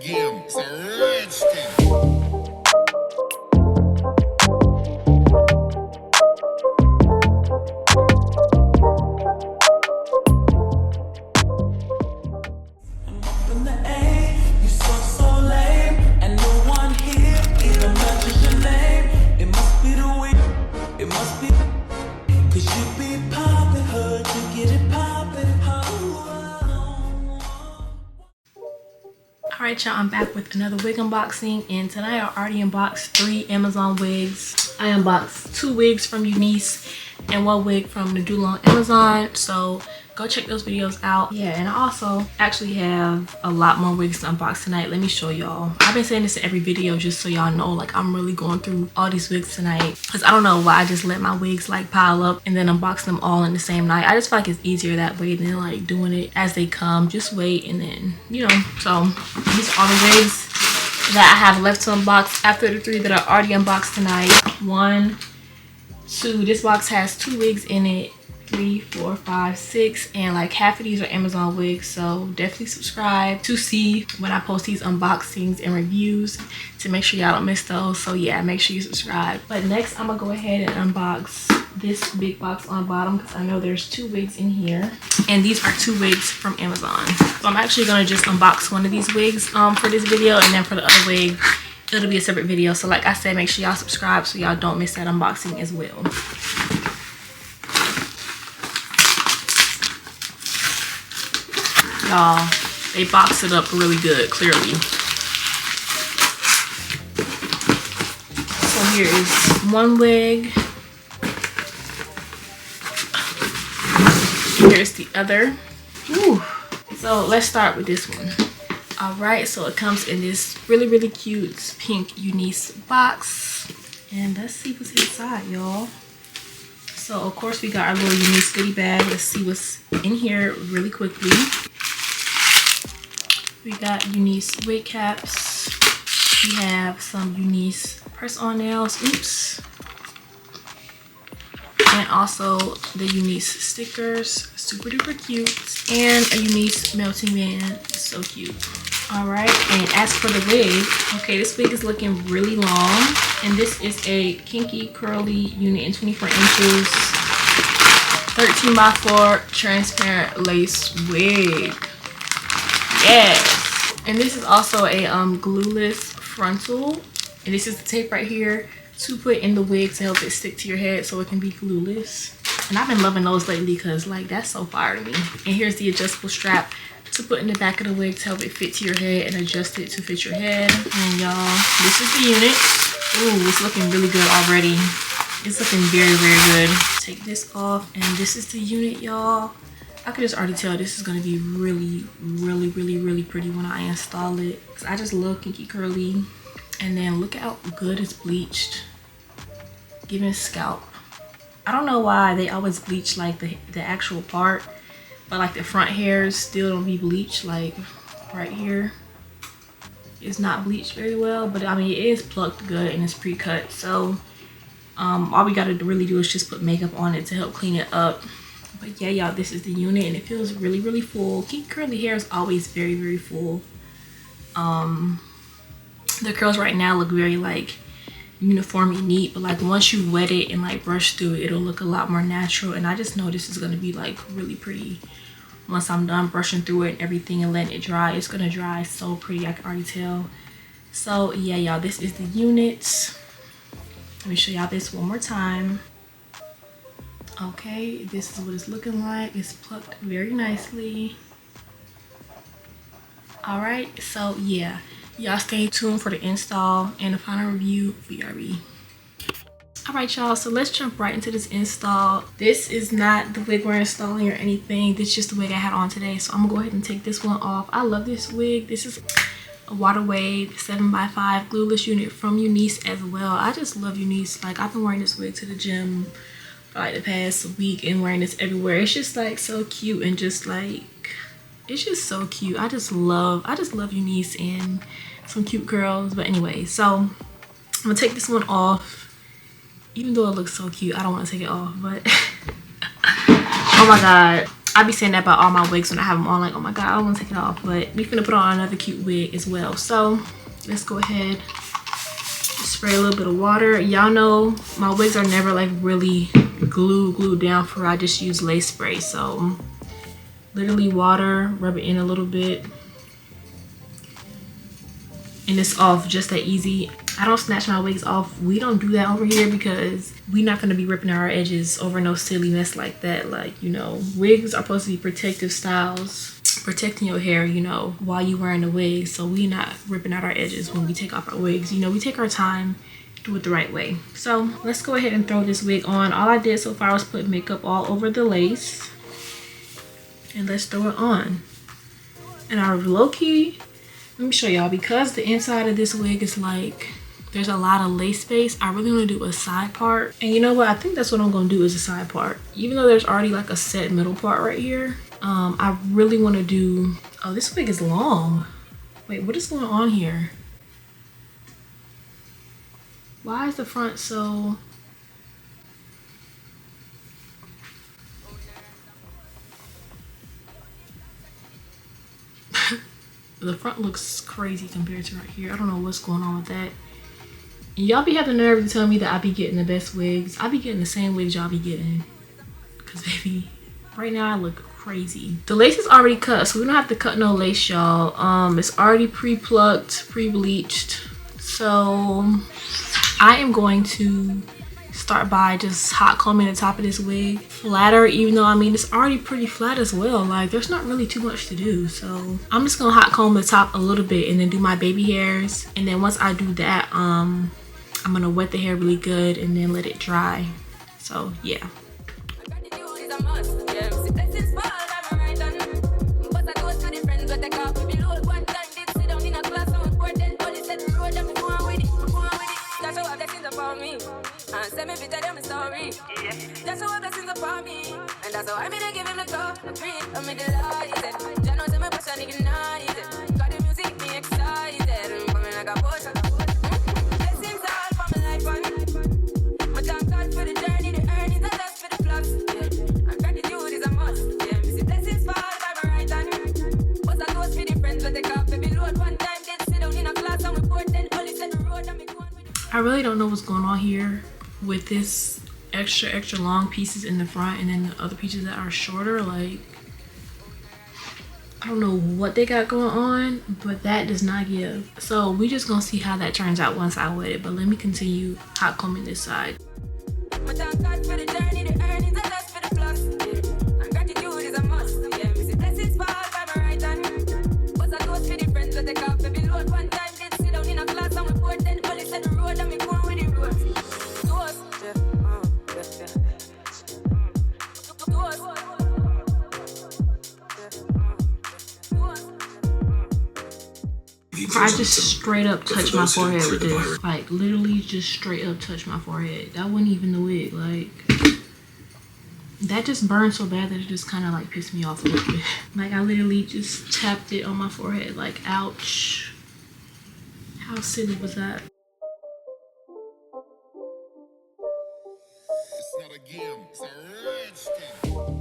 game. It's a rich thing. Alright y'all, I'm back with another wig unboxing, and tonight I already unboxed 3 Amazon wigs. I unboxed 2 wigs from UNICE and 1 wig from the Doodle on Amazon, so go check those videos out. Yeah, and I also actually have a lot more wigs to unbox tonight. Let me show y'all. I've been saying this in every video just so y'all know, like, I'm really going through all these wigs tonight, because I don't know why I just let my wigs like pile up and then unbox them all in the same night. I just feel like it's easier that way than like doing it as they come. Just wait and then, you know. So these are all the wigs that I have left to unbox after the 3 that I already unboxed tonight. 1, 2, this box has 2 wigs in it. 3, 4, 5, 6, and like half of these are Amazon wigs, so definitely subscribe to see when I post these unboxings and reviews to make sure y'all don't miss those. So yeah, make sure you subscribe. But next I'm gonna go ahead and unbox this big box on bottom, because I know there's 2 wigs in here, and these are 2 wigs from Amazon. So I'm actually gonna just unbox one of these wigs for this video, and then for the other wig it'll be a separate video. So like I said, make sure y'all subscribe so y'all don't miss that unboxing as well. Y'all, they box it up really good, clearly. So here is 1 wig. Here's the other. Ooh. So let's start with this one. Alright, so it comes in this really cute pink UNICE box. And let's see what's inside, y'all. So of course we got our little UNICE goodie bag. Let's see what's in here really quickly. We got UNICE wig caps. We have some UNICE press-on nails. Oops. And also the UNICE stickers. Super duper cute. And a UNICE melting band. So cute. Alright, and as for the wig, okay, this wig is looking really long. And this is a kinky curly unit in 24 inches. 13 by 4 transparent lace wig. Yes. And this is also a glueless frontal, and this is the tape right here to put in the wig to help it stick to your head so it can be glueless. And I've been loving those lately because like that's so fire to me. And here's the adjustable strap to put in the back of the wig to help it fit to your head and adjust it to fit your head. And y'all, this is the unit. Ooh, it's looking really good already. It's looking very good. Take this off, and this is the unit, y'all. I could just already tell this is going to be really pretty when I install it, because I just love kinky curly. And then look how good it's bleached, giving scalp. I don't know why they always bleach like the actual part, but like the front hairs still don't be bleached. Like right here it's not bleached very well, but I mean it is plucked good and it's pre-cut. So all we got to really do is just put makeup on it to help clean it up. But yeah, y'all, this is the unit, and it feels really full. Kinky curly hair is always very full. The curls right now look very like uniform and neat, but like once you wet it and like brush through it, it'll look a lot more natural. And I just know this is gonna be like really pretty once I'm done brushing through it and everything and letting it dry. It's gonna dry so pretty, I can already tell. So yeah, y'all, this is the unit. Let me show y'all this one more time. Okay, this is what it's looking like. It's plucked very nicely. All right, so yeah, y'all stay tuned for the install and the final review VRB. All right, y'all, so let's jump right into this install. This is not the wig we're installing or anything. This is just the wig I had on today, so I'm gonna go ahead and take this one off. I love this wig. This is a water wave 7x5 glueless unit from UNICE as well. I just love UNICE. Like, I've been wearing this wig to the gym like the past week and wearing this everywhere. It's just like so cute, and just like it's just so cute. I just love UNICE and some cute girls. But anyway, so I'm gonna take this one off. Even though it looks so cute, I don't want to take it off, but oh my god, I be saying that about all my wigs when I have them on, like, oh my god, I don't want to take it off. But we finna put on another cute wig as well. So let's go ahead, spray a little bit of water. Y'all know my wigs are never like really glued down, for I just use lace spray. So literally water, rub it in a little bit, and it's off just that easy. I don't snatch my wigs off. We don't do that over here because we're not going to be ripping our edges over no silly mess like that. Like, you know, wigs are supposed to be protective styles, protecting your hair, you know, while you wearing the wig. So we not ripping out our edges when we take off our wigs. You know, we take our time, do it the right way. So let's go ahead and throw this wig on. All I did so far was put makeup all over the lace, and let's throw it on. And our low-key, let me show y'all, because the inside of this wig is like, there's a lot of lace space. I really want to do a side part. And you know what? I think that's what I'm going to do, is a side part. Even though there's already like a set middle part right here. I really want to do, oh, this wig is long. Wait, what is going on here? Why is the front so... The front looks crazy compared to right here. I don't know what's going on with that. And y'all be having the nerve to tell me that I be getting the best wigs. I be getting the same wigs y'all be getting. Cause baby, right now I look crazy. The lace is already cut, so we don't have to cut no lace, y'all. It's already pre-plucked, pre-bleached. So I am going to start by just hot combing the top of this wig. Flatter, even though I mean it's already pretty flat as well. Like there's not really too much to do. So I'm just gonna hot comb the top a little bit and then do my baby hairs. And then once I do that, I'm gonna wet the hair really good and then let it dry. So yeah. Send me picture them story. That's how blessings upon me. And that's how I mean I give him the top. I'm in the light. Jano to my passion ignited. Got the music me excited. Coming like a potion. Blessings all for my life on. My thank God for the journey, the earnings, and that's for the flux. And gratitude is a must. Yeah, me see blessings fall by my right hand. But I goes for the friends that take off baby load. One time did sit down in a class and we poured then only said the road and me going with. I really don't know what's going on here with this extra long pieces in the front and then the other pieces that are shorter. Like, I don't know what they got going on, but that does not give. So we just gonna see how that turns out once I wet it. But let me continue hot combing this side. I just straight up touch my forehead with this. Like literally just straight up touch my forehead. That wasn't even the wig. Like that just burned so bad that it just kind of like pissed me off a little bit. Like I literally just tapped it on my forehead. Like ouch. How silly was that? It's not a game, it's a rich thing.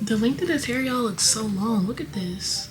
The length of this hair, y'all, looks so long. Look at this.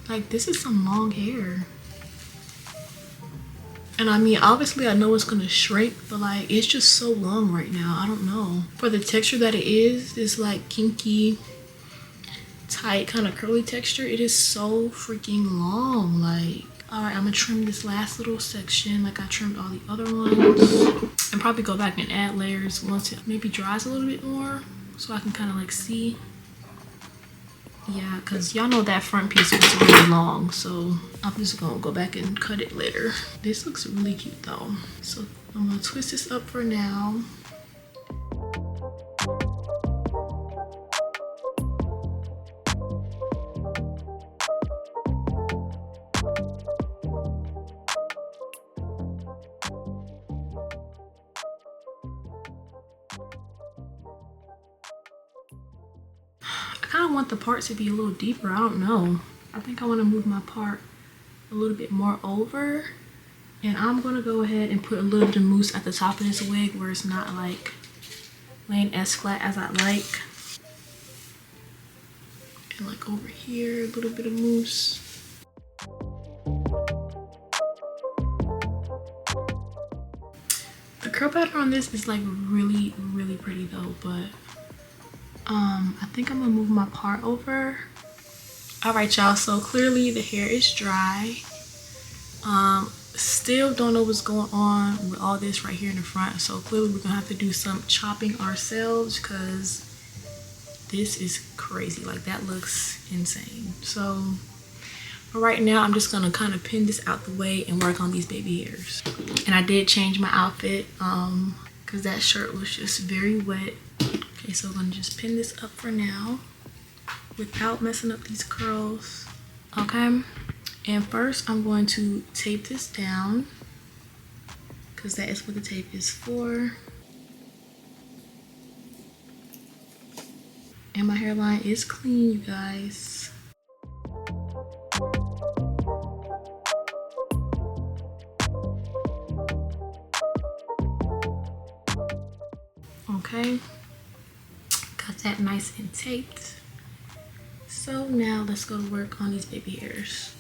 Like, this is some long hair. And I mean, obviously I know it's gonna shrink, but like, it's just so long right now. I don't know. For the texture that it is, this like kinky, tight, kind of curly texture, it is so freaking long. Like, all right, I'm gonna trim this last little section like I trimmed all the other ones. And probably go back and add layers once it maybe dries a little bit more, so I can kind of like see. Yeah, because y'all know that front piece was really long, so I'm just gonna go back and cut it later. This looks really cute though. So I'm gonna twist this up for now. I kind of want the part to be a little deeper. I don't know. I think I want to move my part a little bit more over. And I'm going to go ahead and put a little bit of mousse at the top of this wig where it's not like laying as flat as I like. And like over here, a little bit of mousse. The curl pattern on this is like really, really pretty though, but I think I'm gonna move my part over. All right, y'all, so clearly the hair is dry. Still don't know what's going on with all this right here in the front, so clearly we're gonna have to do some chopping ourselves because this is crazy. Like, that looks insane. So right now I'm just gonna kind of pin this out the way and work on these baby hairs. And I did change my outfit because that shirt was just very wet. Okay, so I'm gonna just pin this up for now without messing up these curls. Okay, and first I'm going to tape this down because that is what the tape is for. And my hairline is clean, you guys. Okay, got that nice and taped. So now let's go to work on these baby hairs.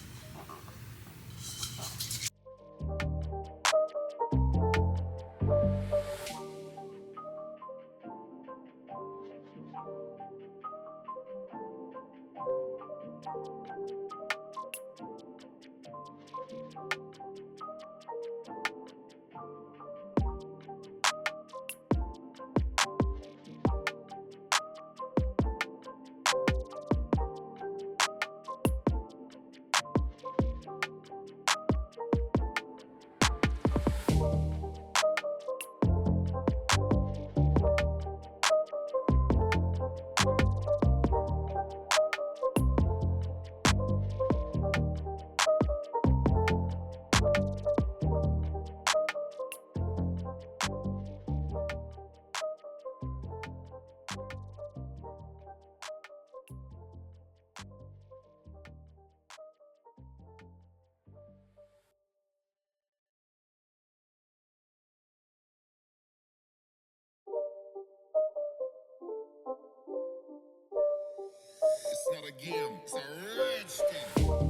It's not a game, it's a rich thing.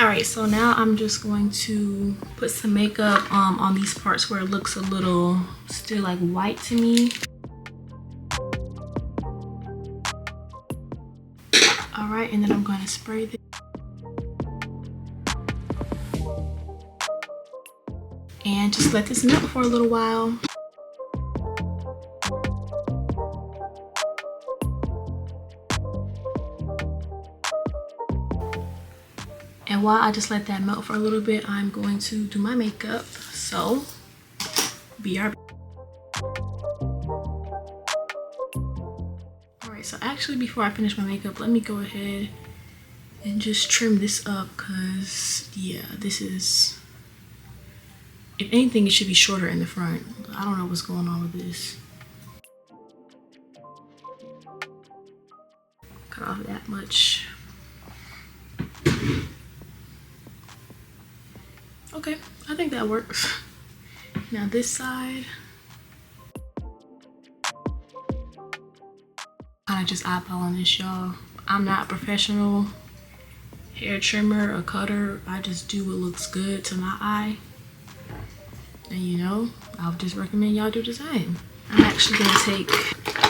All right, so now I'm just going to put some makeup on these parts where it looks a little still like white to me. All right, and then I'm going to spray this. And just let this melt for a little while. And And while I just let that melt for a little bit, I'm going to do my makeup. So BRB. Alright, so actually before I finish my makeup, let me go ahead and just trim this up, because yeah, this is, if anything, it should be shorter in the front. I don't know what's going on with this. Cut off that much. Okay, I think that works. Now this side, kind of just eyeballing this, y'all. I'm not a professional hair trimmer or cutter. I just do what looks good to my eye. And you know, I would just recommend y'all do the same. I'm actually gonna take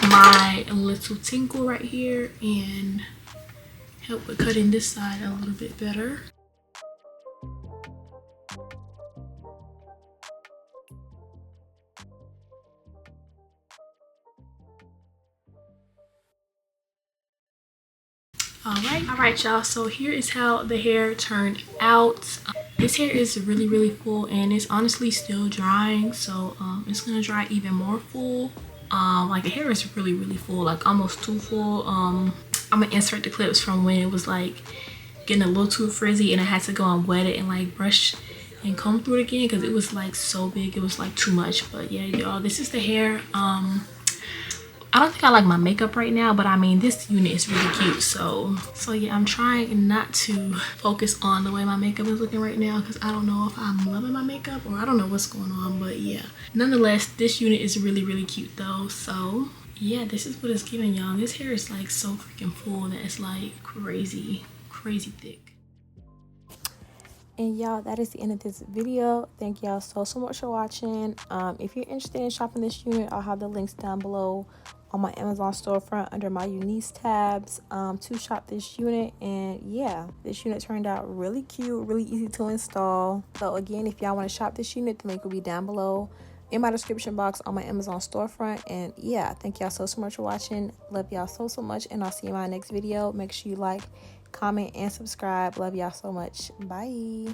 my little tinkle right here and help with cutting this side a little bit better. All right, y'all, so here is how the hair turned out. This hair is really full, and it's honestly still drying, so it's gonna dry even more full. Like the hair is really full, like almost too full. I'm gonna insert the clips from when it was like getting a little too frizzy and I had to go and wet it and like brush and comb through it again, because it was like so big, it was like too much. But yeah, y'all, this is the hair. I don't think I like my makeup right now, but I mean, this unit is really cute. So yeah, I'm trying not to focus on the way my makeup is looking right now, because I don't know if I'm loving my makeup or I don't know what's going on. But yeah, nonetheless, this unit is really cute though. So yeah, this is what it's giving, y'all. This hair is like so freaking full that it's like crazy thick. And y'all, that is the end of this video. Thank y'all so much for watching. If you're interested in shopping this unit, I'll have the links down below on my Amazon storefront under my UNICE tabs to shop this unit. And yeah, this unit turned out really cute, really easy to install. So again, if y'all want to shop this unit, the link will be down below in my description box on my Amazon storefront. And yeah, thank y'all so much for watching. Love y'all so much, and I'll see you in my next video. Make sure you like, comment, and subscribe. Love y'all so much. Bye.